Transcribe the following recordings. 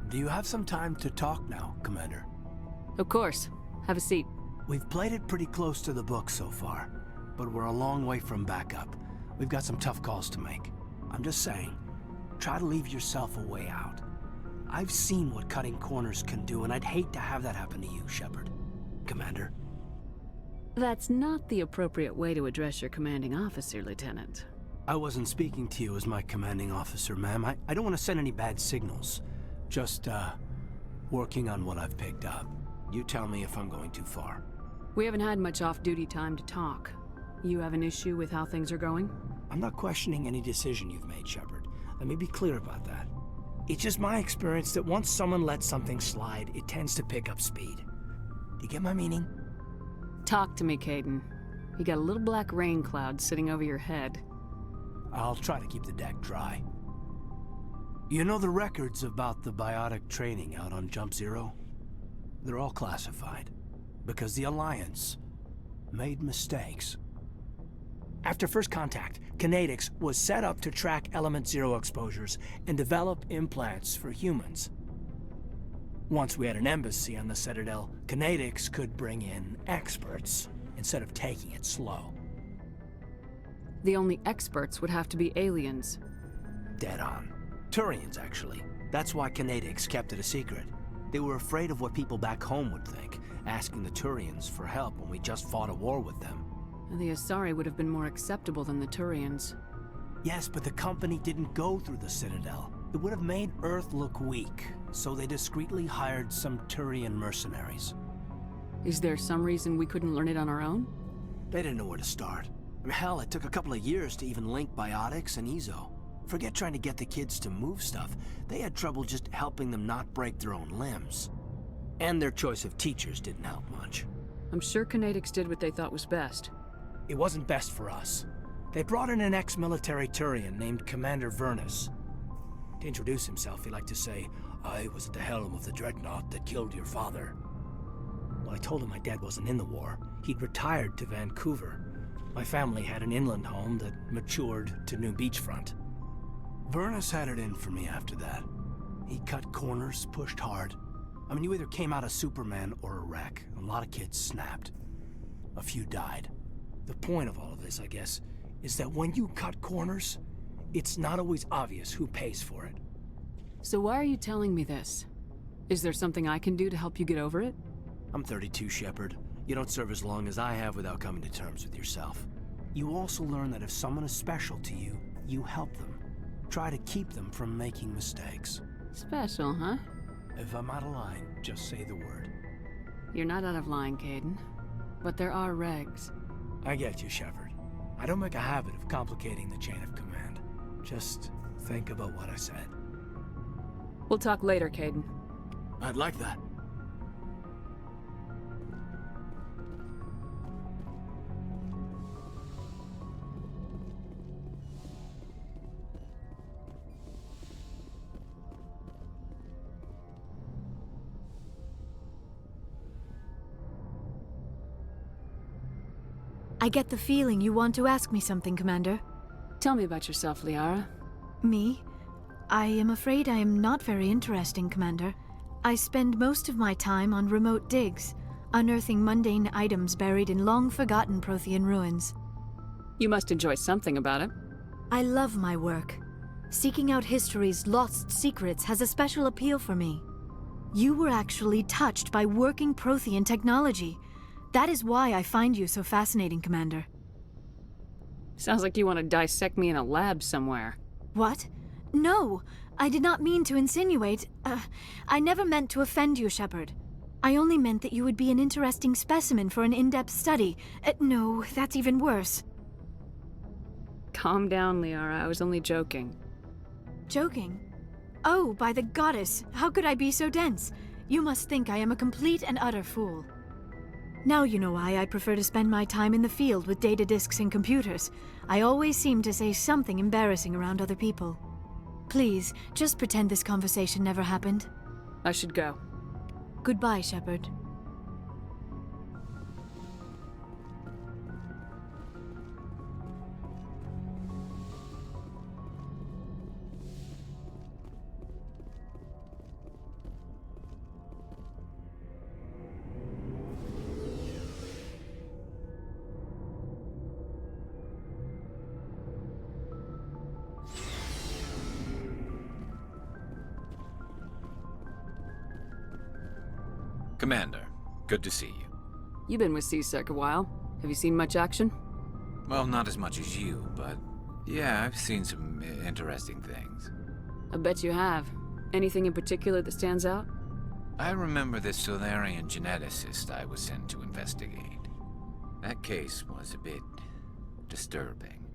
Do you have some time to talk now, Commander? Of course. Have a seat. We've played it pretty close to the book so far, but we're a long way from backup. We've got some tough calls to make. I'm just saying, try to leave yourself a way out. I've seen what cutting corners can do, and I'd hate to have that happen to you, Shepard. Commander. That's not the appropriate way to address your commanding officer, Lieutenant. I wasn't speaking to you as my commanding officer, ma'am. I don't want to send any bad signals. Just, working on what I've picked up. You tell me if I'm going too far. We haven't had much off-duty time to talk. You have an issue with how things are going? I'm not questioning any decision you've made, Shepard. Let me be clear about that. It's just my experience that once someone lets something slide, it tends to pick up speed. Do you get my meaning? Talk to me, Kaidan. You got a little black rain cloud sitting over your head. I'll try to keep the deck dry. You know the records about the biotic training out on Jump Zero? They're all classified, because the Alliance made mistakes. After first contact, Kinetics was set up to track Element Zero exposures and develop implants for humans. Once we had an embassy on the Citadel, Kinetics could bring in experts instead of taking it slow. The only experts would have to be aliens. Dead on. Turians, actually. That's why Kinetics kept it a secret. They were afraid of what people back home would think, asking the Turians for help when we just fought a war with them. The Asari would have been more acceptable than the Turians. Yes, but the company didn't go through the Citadel. It would have made Earth look weak, so they discreetly hired some Turian mercenaries. Is there some reason we couldn't learn it on our own? They didn't know where to start. Hell, it took a couple of years to even link biotics and Ezo. Forget trying to get the kids to move stuff. They had trouble just helping them not break their own limbs. And their choice of teachers didn't help much. I'm sure Kinetics did what they thought was best. It wasn't best for us. They brought in an ex-military Turian named Commander Vernus. To introduce himself, he liked to say, "I was at the helm of the dreadnought that killed your father." Well, I told him my dad wasn't in the war. He'd retired to Vancouver. My family had an inland home that matured to new beachfront. Vernus had it in for me after that. He cut corners, pushed hard. I mean, you either came out a Superman or a wreck. A lot of kids snapped. A few died. The point of all of this, I guess, is that when you cut corners, it's not always obvious who pays for it. So why are you telling me this? Is there something I can do to help you get over it? I'm 32, Shepard. You don't serve as long as I have without coming to terms with yourself. You also learn that if someone is special to you, you help them. Try to keep them from making mistakes. Special, huh? If I'm out of line, just say the word. You're not out of line, Kaidan. But there are regs. I get you, Shepard. I don't make a habit of complicating the chain of command. Just think about what I said. We'll talk later, Kaidan. I'd like that. I get the feeling you want to ask me something, Commander. Tell me about yourself, Liara. Me? I am afraid I am not very interesting, Commander. I spend most of my time on remote digs, unearthing mundane items buried in long-forgotten Prothean ruins. You must enjoy something about it. I love my work. Seeking out history's lost secrets has a special appeal for me. You were actually touched by working Prothean technology. That is why I find you so fascinating, Commander. Sounds like you want to dissect me in a lab somewhere. What? No! I did not mean to insinuate. I never meant to offend you, Shepard. I only meant that you would be an interesting specimen for an in-depth study. No, that's even worse. Calm down, Liara. I was only joking. Joking? Oh, by the goddess, how could I be so dense? You must think I am a complete and utter fool. Now you know why I prefer to spend my time in the field with data disks and computers. I always seem to say something embarrassing around other people. Please, just pretend this conversation never happened. I should go. Goodbye, Shepard. Commander, good to see you. You've been with CSEC a while. Have you seen much action? Well, not as much as you, but yeah, I've seen some interesting things. I bet you have. Anything in particular that stands out? I remember this Solarian geneticist I was sent to investigate. That case was a bit disturbing.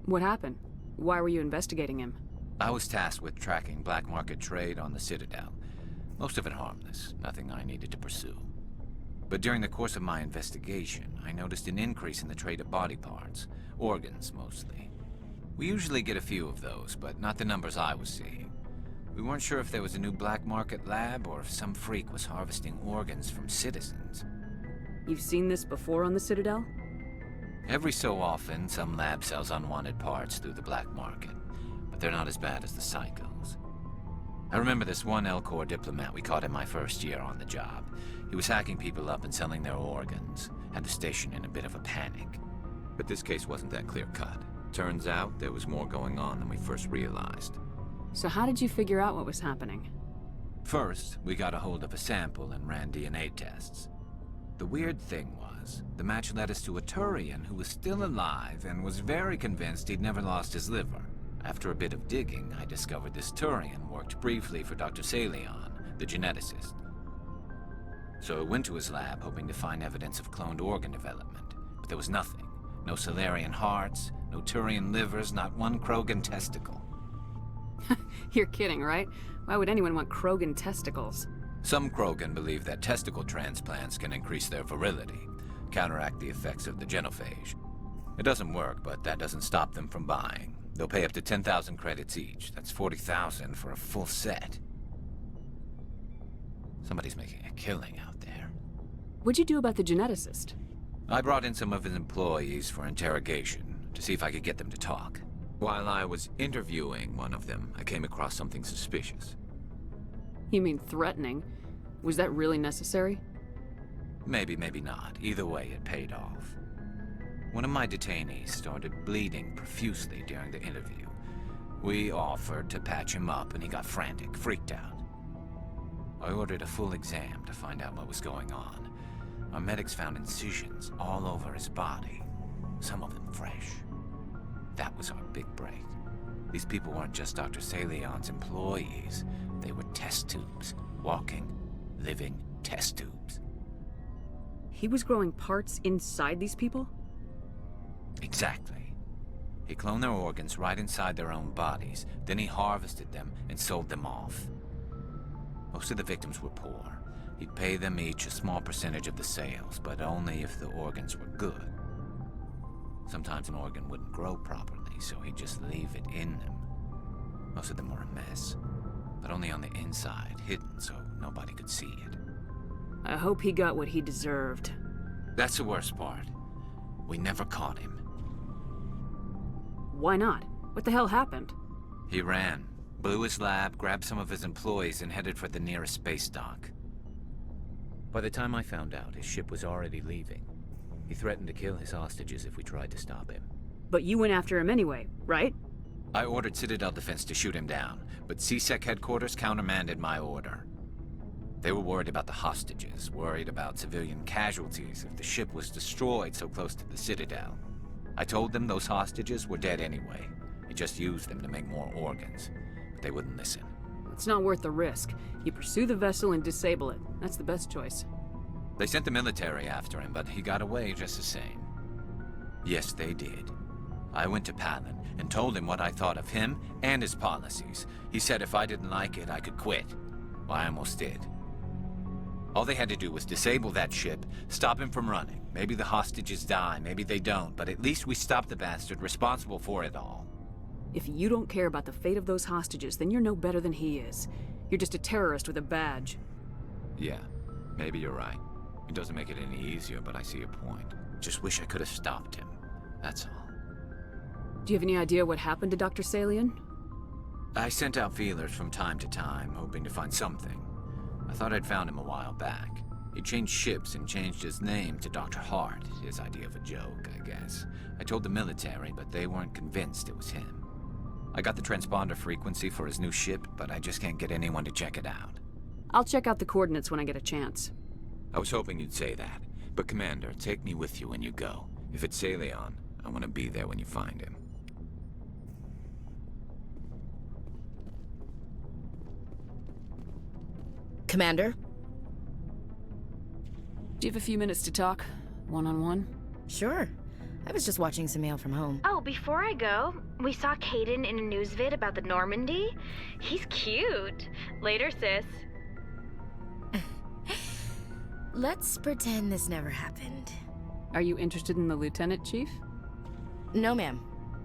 What happened? Why were you investigating him? I was tasked with tracking black market trade on the Citadel. Most of it harmless, nothing I needed to pursue. But during the course of my investigation, I noticed an increase in the trade of body parts, organs mostly. We usually get a few of those, but not the numbers I was seeing. We weren't sure if there was a new black market lab or if some freak was harvesting organs from citizens. You've seen this before on the Citadel? Every so often, some lab sells unwanted parts through the black market, but they're not as bad as the psychos. I remember this one Elcor diplomat we caught in my first year on the job. He was hacking people up and selling their organs, had the station in a bit of a panic. But this case wasn't that clear-cut. Turns out there was more going on than we first realized. So how did you figure out what was happening? First, we got a hold of a sample and ran DNA tests. The weird thing was, the match led us to a Turian who was still alive and was very convinced he'd never lost his liver. After a bit of digging, I discovered this Turian worked briefly for Dr. Salion, the geneticist. So I went to his lab hoping to find evidence of cloned organ development, but there was nothing. No Solarian hearts, no Turian livers, not one Krogan testicle. You're kidding, right? Why would anyone want Krogan testicles? Some Krogan believe that testicle transplants can increase their virility, counteract the effects of the genophage. It doesn't work, but that doesn't stop them from buying. They'll pay up to 10,000 credits each. That's 40,000 for a full set. Somebody's making a killing out there. What'd you do about the geneticist? I brought in some of his employees for interrogation, to see if I could get them to talk. While I was interviewing one of them, I came across something suspicious. You mean threatening? Was that really necessary? Maybe, maybe not. Either way, it paid off. One of my detainees started bleeding profusely during the interview. We offered to patch him up, and he got frantic, freaked out. I ordered a full exam to find out what was going on. Our medics found incisions all over his body, some of them fresh. That was our big break. These people weren't just Dr. Salion's employees. They were test tubes. Walking, living test tubes. He was growing parts inside these people? Exactly. He cloned their organs right inside their own bodies. Then he harvested them and sold them off. Most of the victims were poor. He'd pay them each a small percentage of the sales, but only if the organs were good. Sometimes an organ wouldn't grow properly, so he'd just leave it in them. Most of them were a mess, but only on the inside, hidden so nobody could see it. I hope he got what he deserved. That's the worst part. We never caught him. Why not? What the hell happened? He ran, blew his lab, grabbed some of his employees, and headed for the nearest space dock. By the time I found out, his ship was already leaving. He threatened to kill his hostages if we tried to stop him. But you went after him anyway, right? I ordered Citadel Defense to shoot him down, but CSEC headquarters countermanded my order. They were worried about the hostages, worried about civilian casualties if the ship was destroyed so close to the Citadel. I told them those hostages were dead anyway. He just used them to make more organs, but they wouldn't listen. It's not worth the risk. You pursue the vessel and disable it. That's the best choice. They sent the military after him, but he got away just the same. Yes, they did. I went to Palin and told him what I thought of him and his policies. He said if I didn't like it, I could quit. Well, I almost did. All they had to do was disable that ship, stop him from running. Maybe the hostages die, maybe they don't, but at least we stopped the bastard responsible for it all. If you don't care about the fate of those hostages, then you're no better than he is. You're just a terrorist with a badge. Yeah, maybe you're right. It doesn't make it any easier, but I see your point. Just wish I could have stopped him. That's all. Do you have any idea what happened to Dr. Salion? I sent out feelers from time to time, hoping to find something. I thought I'd found him a while back. He changed ships and changed his name to Dr. Hart, his idea of a joke, I guess. I told the military, but they weren't convinced it was him. I got the transponder frequency for his new ship, but I just can't get anyone to check it out. I'll check out the coordinates when I get a chance. I was hoping you'd say that. But Commander, take me with you when you go. If it's Saleon, I want to be there when you find him. Commander? Do you have a few minutes to talk? One-on-one? Sure. I was just watching some mail from home. Oh, before I go, we saw Kaidan in a news vid about the Normandy. He's cute. Later, sis. Let's pretend this never happened. Are you interested in the Lieutenant, Chief? No, ma'am.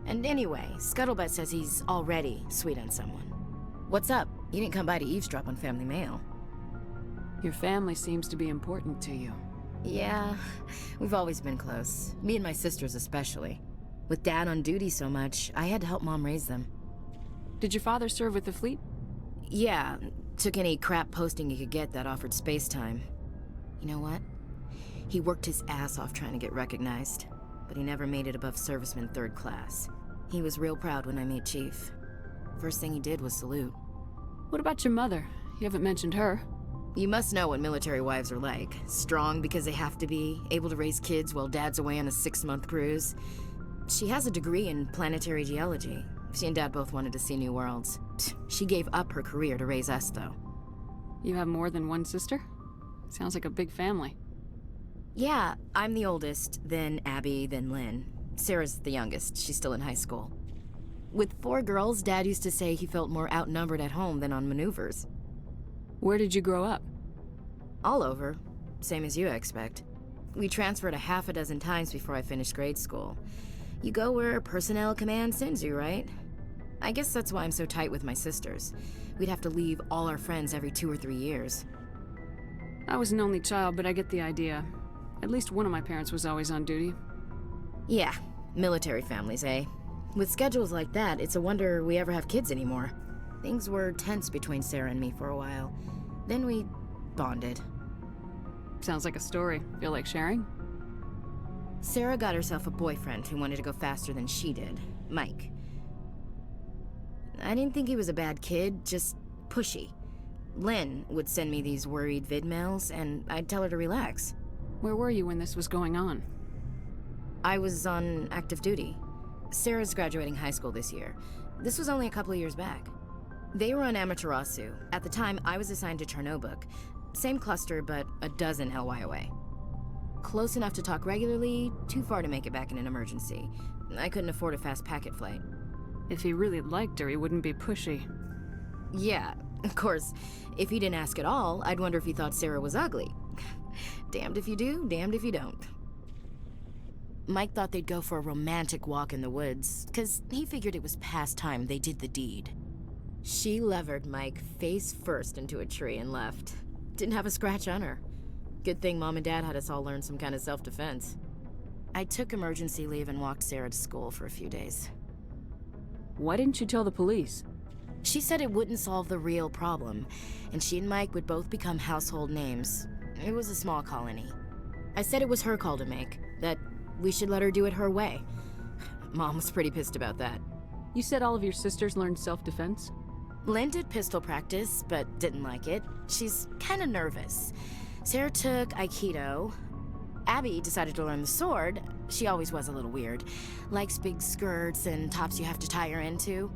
And anyway, Scuttlebutt says he's already sweet on someone. What's up? You didn't come by to eavesdrop on family mail. Your family seems to be important to you. Yeah, we've always been close. Me and my sisters especially. With Dad on duty so much, I had to help Mom raise them. Did your father serve with the fleet? Yeah, took any crap posting he could get that offered space time. You know what? He worked his ass off trying to get recognized, but he never made it above serviceman 3rd class. He was real proud when I made Chief. First thing he did was salute. What about your mother? You haven't mentioned her. You must know what military wives are like. Strong because they have to be, able to raise kids while Dad's away on a 6-month cruise. She has a degree in planetary geology. She and Dad both wanted to see new worlds. She gave up her career to raise us, though. You have more than one sister? Sounds like a big family. Yeah, I'm the oldest, then Abby, then Lynn. Sarah's the youngest. She's still in high school. With 4 girls, Dad used to say he felt more outnumbered at home than on maneuvers. Where did you grow up? All over. Same as you, I expect. We transferred a half a dozen times before I finished grade school. You go where personnel command sends you, right? I guess that's why I'm so tight with my sisters. We'd have to leave all our friends every 2 or 3 years. I was an only child, but I get the idea. At least one of my parents was always on duty. Yeah, military families, eh? With schedules like that, it's a wonder we ever have kids anymore. Things were tense between Sarah and me for a while. Then we bonded. Sounds like a story. Feel like sharing? Sarah got herself a boyfriend who wanted to go faster than she did, Mike. I didn't think he was a bad kid, just pushy. Lynn would send me these worried vid mails, and I'd tell her to relax. Where were you when this was going on? I was on active duty. Sarah's graduating high school this year. This was only a couple of years back. They were on Amaterasu. At the time, I was assigned to Chernobog. Same cluster, but a dozen LY away. Close enough to talk regularly, too far to make it back in an emergency. I couldn't afford a fast packet flight. If he really liked her, he wouldn't be pushy. Yeah, of course. If he didn't ask at all, I'd wonder if he thought Sarah was ugly. Damned if you do, damned if you don't. Mike thought they'd go for a romantic walk in the woods, 'cause he figured it was past time they did the deed. She levered Mike face first into a tree and left. Didn't have a scratch on her. Good thing Mom and Dad had us all learn some kind of self-defense. I took emergency leave and walked Sarah to school for a few days. Why didn't you tell the police? She said it wouldn't solve the real problem, and she and Mike would both become household names. It was a small colony. I said it was her call to make, that we should let her do it her way. Mom was pretty pissed about that. You said all of your sisters learned self-defense? Lynn did pistol practice, but didn't like it. She's kind of nervous. Sarah took Aikido. Abby decided to learn the sword. She always was a little weird. Likes big skirts and tops you have to tie her into.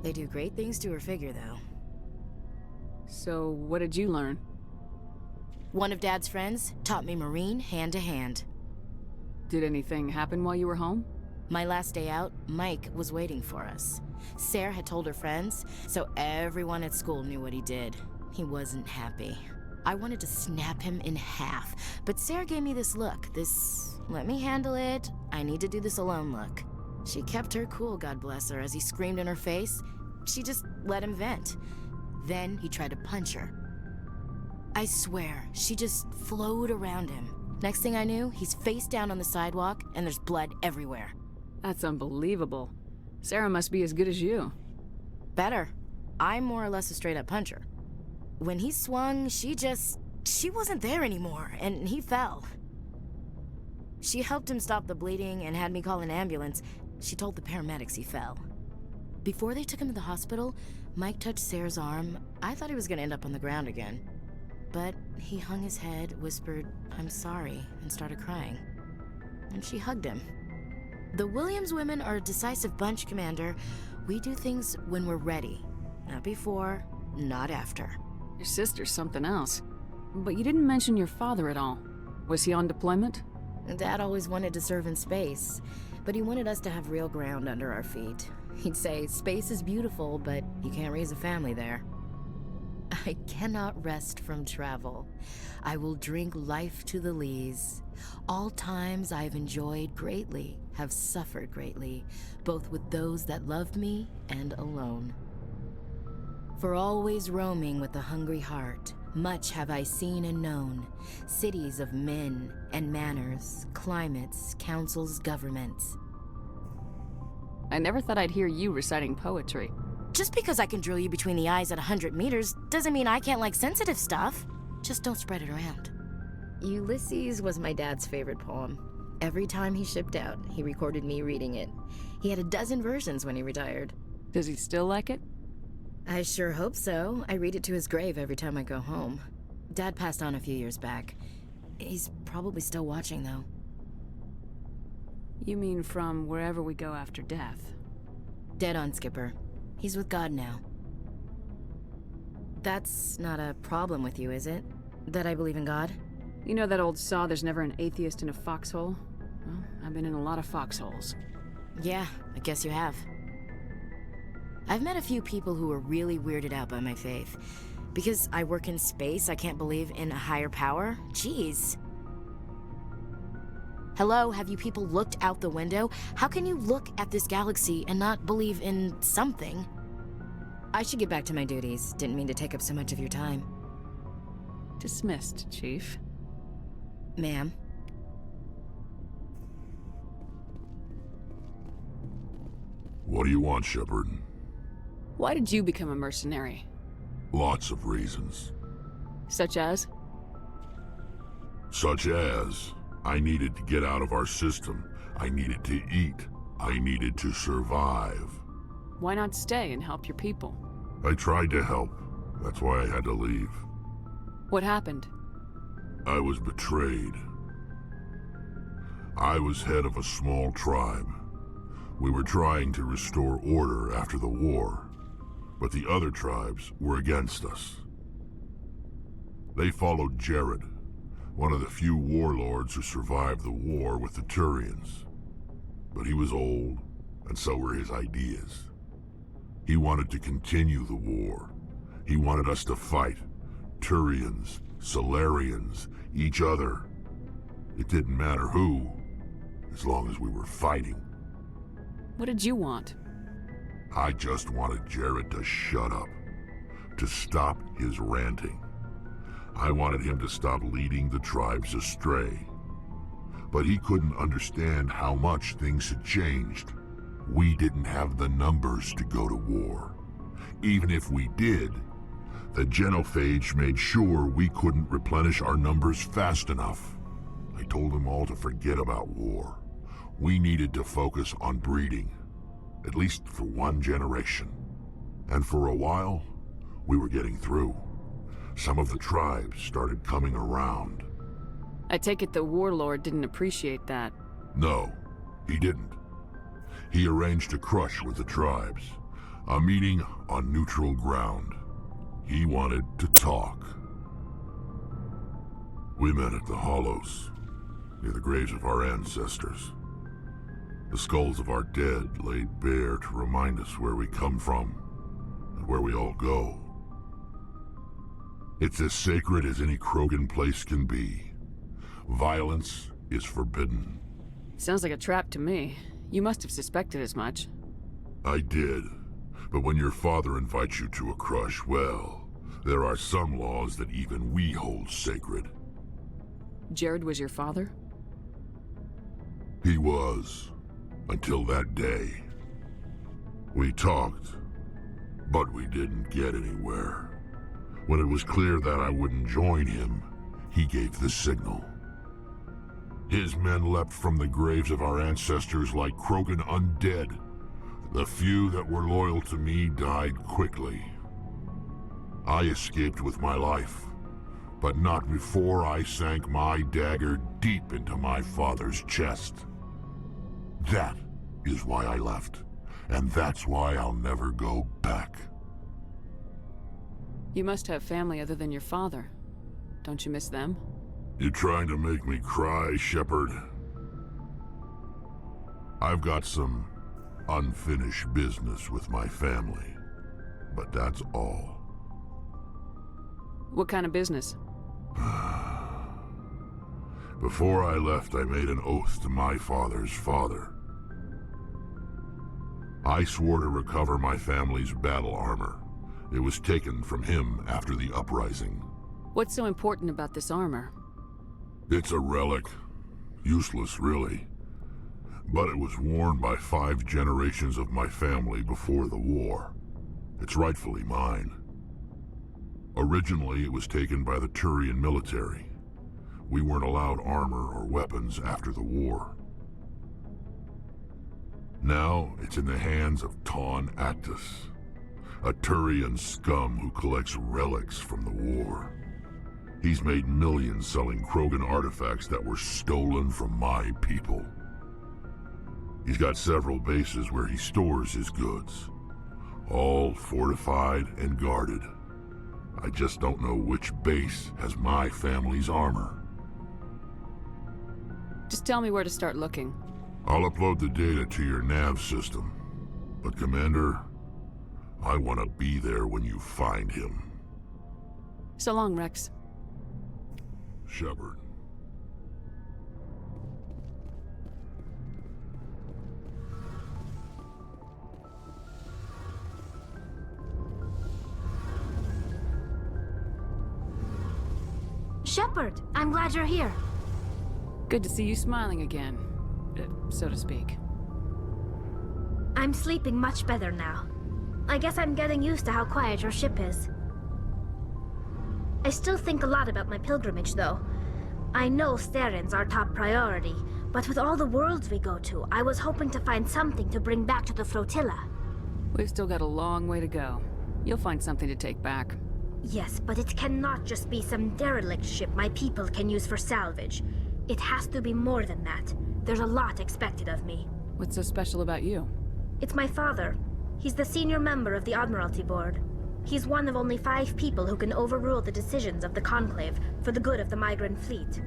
They do great things to her figure, though. So, what did you learn? One of Dad's friends taught me Marine hand to hand. Did anything happen while you were home? My last day out, Mike was waiting for us. Sarah had told her friends, so everyone at school knew what he did. He wasn't happy. I wanted to snap him in half, but Sarah gave me this look, this let me handle it, I need to do this alone look. She kept her cool, God bless her, as he screamed in her face. She just let him vent. Then he tried to punch her. I swear, she just flowed around him. Next thing I knew, he's face down on the sidewalk, and there's blood everywhere. That's unbelievable. Sarah must be as good as you. Better. I'm more or less a straight-up puncher. When he swung, she wasn't there anymore, and he fell. She helped him stop the bleeding and had me call an ambulance. She told the paramedics he fell. Before they took him to the hospital, Mike touched Sarah's arm. I thought he was gonna end up on the ground again. But he hung his head, whispered, "I'm sorry," and started crying. And she hugged him. The Williams women are a decisive bunch, Commander. We do things when we're ready. Not before, not after. Your sister's something else. But you didn't mention your father at all. Was he on deployment? Dad always wanted to serve in space, but he wanted us to have real ground under our feet. He'd say, space is beautiful, but you can't raise a family there. I cannot rest from travel. I will drink life to the lees. All times I've enjoyed greatly, have suffered greatly, both with those that loved me and alone. For always roaming with a hungry heart, much have I seen and known, cities of men and manners, climates, councils, governments. I never thought I'd hear you reciting poetry. Just because I can drill you between the eyes at 100 meters doesn't mean I can't like sensitive stuff. Just don't spread it around. Ulysses was my dad's favorite poem. Every time he shipped out, he recorded me reading it. He had a dozen versions when he retired. Does he still like it? I sure hope so. I read it to his grave every time I go home. Dad passed on a few years back. He's probably still watching, though. You mean from wherever we go after death? Dead on, Skipper. He's with God now. That's not a problem with you, is it? That I believe in God? You know that old saw, there's never an atheist in a foxhole? Well, I've been in a lot of foxholes. Yeah, I guess you have. I've met a few people who are really weirded out by my faith. Because I work in space, I can't believe in a higher power? Jeez. Hello, have you people looked out the window? How can you look at this galaxy and not believe in something? I should get back to my duties. Didn't mean to take up so much of your time. Dismissed, Chief. Ma'am. What do you want, Shepard? Why did you become a mercenary? Lots of reasons. Such as? Such as, I needed to get out of our system. I needed to eat. I needed to survive. Why not stay and help your people? I tried to help. That's why I had to leave. What happened? I was betrayed. I was head of a small tribe. We were trying to restore order after the war, but the other tribes were against us. They followed Jared, one of the few warlords who survived the war with the Turians. But he was old, and so were his ideas. He wanted to continue the war. He wanted us to fight. Turians, Solarians, each other. It didn't matter who, as long as we were fighting. What did you want? I just wanted Jared to shut up, to stop his ranting. I wanted him to stop leading the tribes astray. But he couldn't understand how much things had changed. We didn't have the numbers to go to war. Even if we did, the genophage made sure we couldn't replenish our numbers fast enough. I told them all to forget about war. We needed to focus on breeding, at least for one generation. And for a while, we were getting through. Some of the tribes started coming around. I take it the warlord didn't appreciate that. No, he didn't. He arranged a crush with the tribes, a meeting on neutral ground. He wanted to talk. We met at the Hollows, near the graves of our ancestors. The skulls of our dead laid bare to remind us where we come from and where we all go. It's as sacred as any Krogan place can be. Violence is forbidden. Sounds like a trap to me. You must have suspected as much. I did. But when your father invites you to a crush, well, there are some laws that even we hold sacred. Jared was your father? He was. Until that day. We talked, but we didn't get anywhere. When it was clear that I wouldn't join him, he gave the signal. His men leapt from the graves of our ancestors like Krogan undead. The few that were loyal to me died quickly. I escaped with my life, But not before I sank my dagger deep into my father's chest. That is why I left, and that's why I'll never go back. You must have family other than your father. Don't you miss them? You trying to make me cry, Shepard? I've got some unfinished business with my family, but that's all. What kind of business? Before I left, I made an oath to my father's father. I swore to recover my family's battle armor. It was taken from him after the uprising. What's so important about this armor? It's a relic. Useless, really. But it was worn by 5 generations of my family before the war. It's rightfully mine. Originally, it was taken by the Turian military. We weren't allowed armor or weapons after the war. Now, it's in the hands of Ton Actus, a Turian scum who collects relics from the war. He's made millions selling Krogan artifacts that were stolen from my people. He's got several bases where he stores his goods, all fortified and guarded. I just don't know which base has my family's armor. Just tell me where to start looking. I'll upload the data to your nav system. But Commander, I want to be there when you find him. So long, Rex. Shepard. Shepard, I'm glad you're here. Good to see you smiling again, so to speak. I'm sleeping much better now. I guess I'm getting used to how quiet your ship is. I still think a lot about my pilgrimage, though. I know Steren's our top priority, but with all the worlds we go to, I was hoping to find something to bring back to the flotilla. We've still got a long way to go. You'll find something to take back. Yes, but it cannot just be some derelict ship my people can use for salvage. It has to be more than that. There's a lot expected of me. What's so special about you? It's my father. He's the senior member of the Admiralty Board. He's one of only 5 people who can overrule the decisions of the Conclave for the good of the migrant fleet.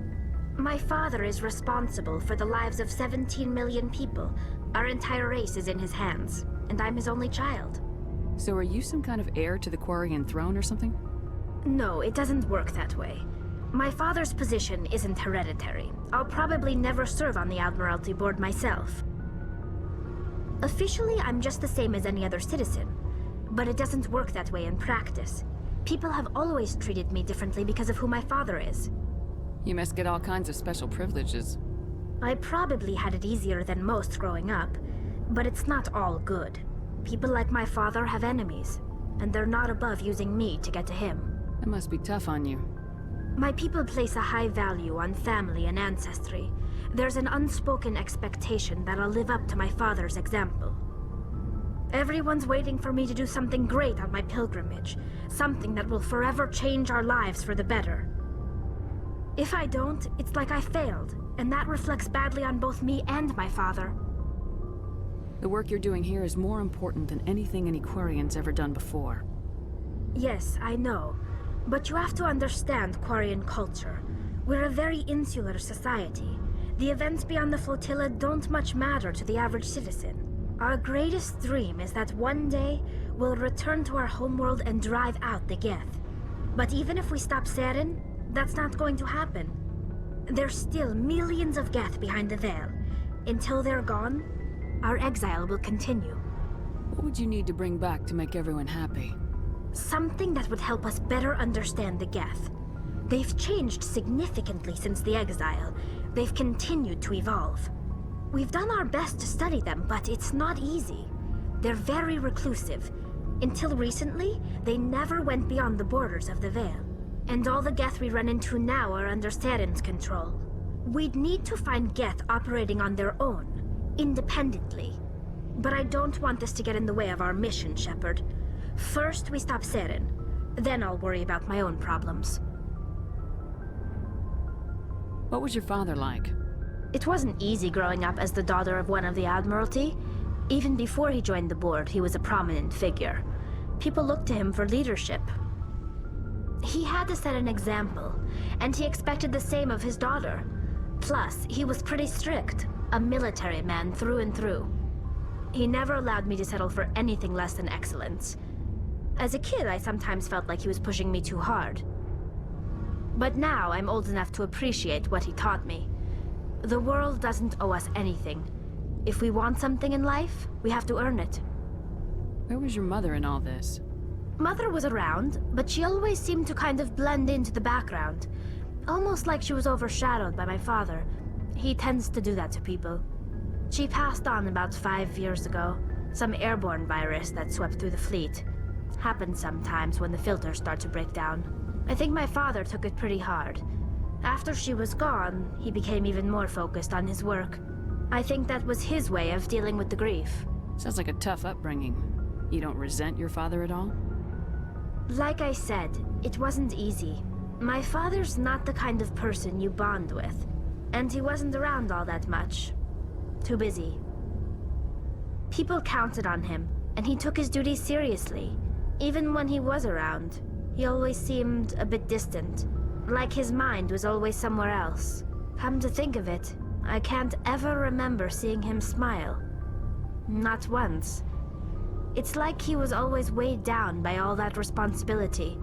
My father is responsible for the lives of 17 million people. Our entire race is in his hands, and I'm his only child. So are you some kind of heir to the Quarian throne or something? No, it doesn't work that way. My father's position isn't hereditary. I'll probably never serve on the Admiralty Board myself. Officially, I'm just the same as any other citizen. But it doesn't work that way in practice. People have always treated me differently because of who my father is. You must get all kinds of special privileges. I probably had it easier than most growing up, but it's not all good. People like my father have enemies, and they're not above using me to get to him. That must be tough on you. My people place a high value on family and ancestry. There's an unspoken expectation that I'll live up to my father's example. Everyone's waiting for me to do something great on my pilgrimage, something that will forever change our lives for the better. If I don't, it's like I failed, and that reflects badly on both me and my father. The work you're doing here is more important than anything any Quarian's ever done before. Yes, I know. But you have to understand Quarian culture. We're a very insular society. The events beyond the flotilla don't much matter to the average citizen. Our greatest dream is that one day we'll return to our homeworld and drive out the Geth. But even if we stop Seren, that's not going to happen. There's still millions of Geth behind the veil. Until they're gone, our exile will continue. What would you need to bring back to make everyone happy? Something that would help us better understand the Geth. They've changed significantly since the exile. They've continued to evolve. We've done our best to study them, but it's not easy. They're very reclusive. Until recently, they never went beyond the borders of the Veil. And all the Geth we run into now are under Seren's control. We'd need to find Geth operating on their own, independently. But I don't want this to get in the way of our mission, Shepard. First, we stop Seren. Then I'll worry about my own problems. What was your father like? It wasn't easy growing up as the daughter of one of the Admiralty. Even before he joined the board, he was a prominent figure. People looked to him for leadership. He had to set an example, and he expected the same of his daughter. Plus, he was pretty strict, a military man through and through. He never allowed me to settle for anything less than excellence. As a kid, I sometimes felt like he was pushing me too hard. But now I'm old enough to appreciate what he taught me. The world doesn't owe us anything. If we want something in life, we have to earn it. Where was your mother in all this? Mother was around, but she always seemed to kind of blend into the background. Almost like she was overshadowed by my father. He tends to do that to people. She passed on about 5 years ago. Some airborne virus that swept through the fleet. Happens sometimes when the filters start to break down. I think my father took it pretty hard. After she was gone, he became even more focused on his work. I think that was his way of dealing with the grief. Sounds like a tough upbringing. You don't resent your father at all? Like I said, it wasn't easy. My father's not the kind of person you bond with. And he wasn't around all that much. Too busy. People counted on him, and he took his duties seriously. Even when he was around, he always seemed a bit distant. Like his mind was always somewhere else. Come to think of it, I can't ever remember seeing him smile. Not once. It's like he was always weighed down by all that responsibility.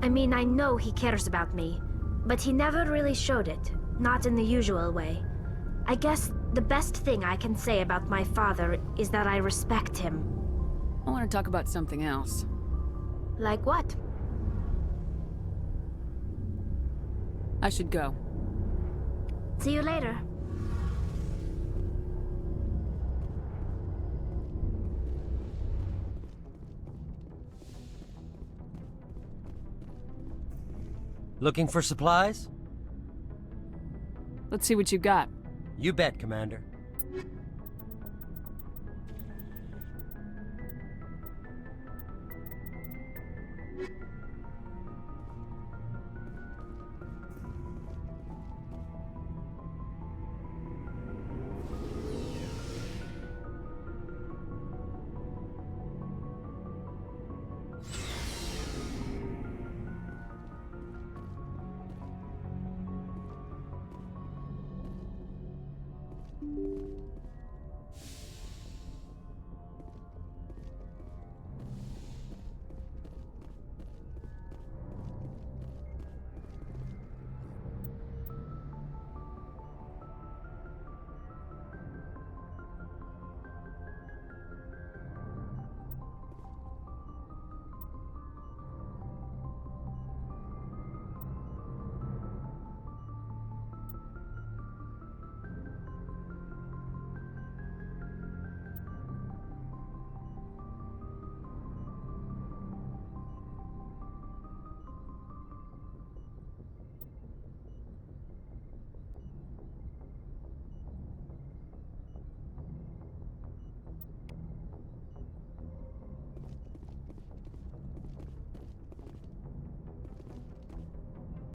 I mean, I know he cares about me, but he never really showed it, not in the usual way. I guess the best thing I can say about my father is that I respect him. I want to talk about something else. Like what? I should go. See you later. Looking for supplies? Let's see what you got. You bet, Commander.